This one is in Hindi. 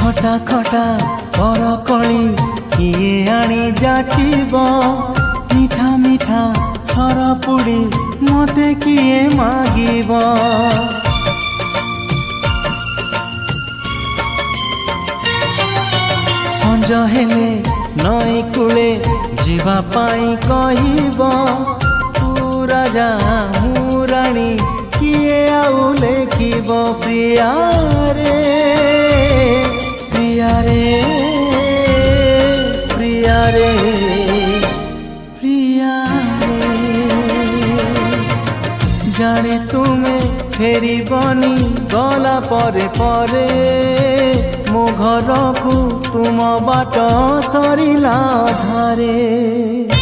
खटा खटा कर कली किए आनी जाचिब मीठा मीठा सरपुड़ी मते किए मागिब संज हेले नई कूले जीवा पाई कहिब तू राजा मु राणी किए आउ लेखिब प्रिया रे प्रिया रे प्रिया रे प्रिया रे जाने तुमे फेरी बनी गला परे परे मो घर को तुम बाट सरिला धारे।